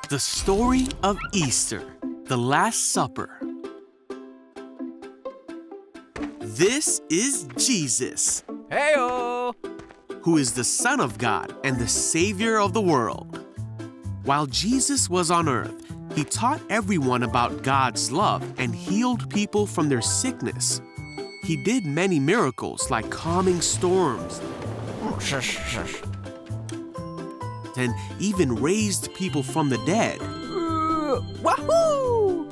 The story of Easter, the Last Supper. This is Jesus, Hey-o! who is the Son of God and the Savior of the world. While Jesus was on earth, he taught everyone about God's love and healed people from their sickness. He did many miracles like calming storms Shush, shush. and even raised people from the dead. Wahoo!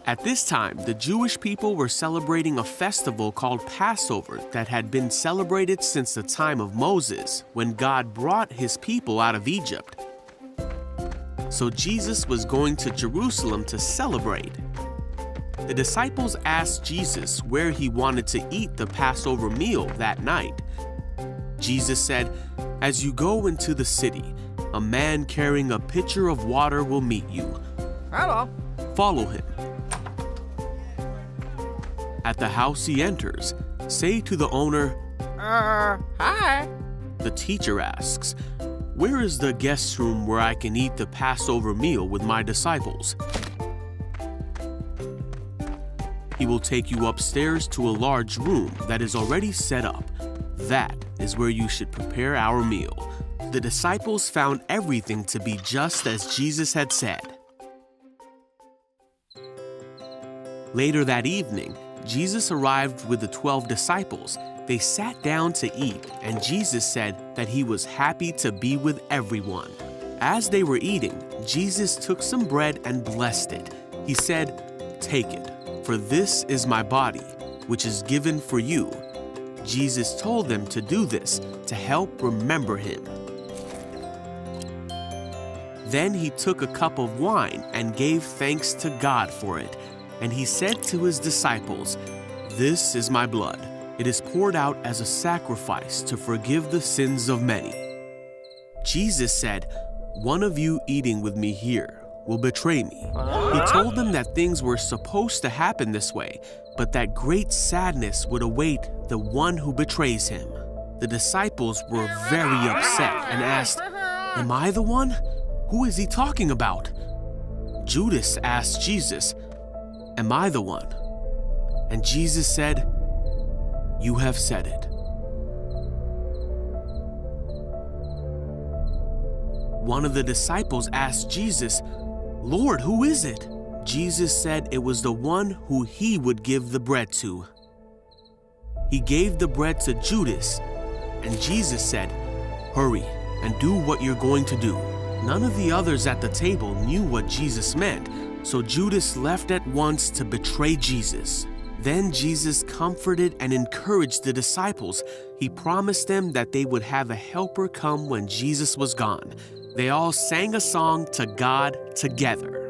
At this time, the Jewish people were celebrating a festival called Passover that had been celebrated since the time of Moses, when God brought his people out of Egypt. So Jesus was going to Jerusalem to celebrate. The disciples asked Jesus where he wanted to eat the Passover meal that night. Jesus said, "As you go into the city, a man carrying a pitcher of water will meet you. Hello. Follow him. At the house he enters, say to the owner," Hi. the teacher asks, "Where is the guest room where I can eat the Passover meal with my disciples?" He will take you upstairs to a large room that is already set up. That is where you should prepare our meal. The disciples found everything to be just as Jesus had said. Later that evening, Jesus arrived with the 12 disciples. They sat down to eat, and Jesus said that he was happy to be with everyone. As they were eating, Jesus took some bread and blessed it. He said, "Take it, for this is my body, which is given for you." Jesus told them to do this to help remember him. Then he took a cup of wine and gave thanks to God for it. And he said to his disciples, "This is my blood. It is poured out as a sacrifice to forgive the sins of many." Jesus said, "One of you eating with me here will betray me." He told them that things were supposed to happen this way, but that great sadness would await the one who betrays him. The disciples were very upset and asked, "Am I the one? Who is he talking about?" Judas asked Jesus, "Am I the one?" And Jesus said, "You have said it." One of the disciples asked Jesus, "Lord, who is it?" Jesus said it was the one who he would give the bread to. He gave the bread to Judas, and Jesus said, "Hurry and do what you're going to do." None of the others at the table knew what Jesus meant, so Judas left at once to betray Jesus. Then Jesus comforted and encouraged the disciples. He promised them that they would have a helper come when Jesus was gone. They all sang a song to God together.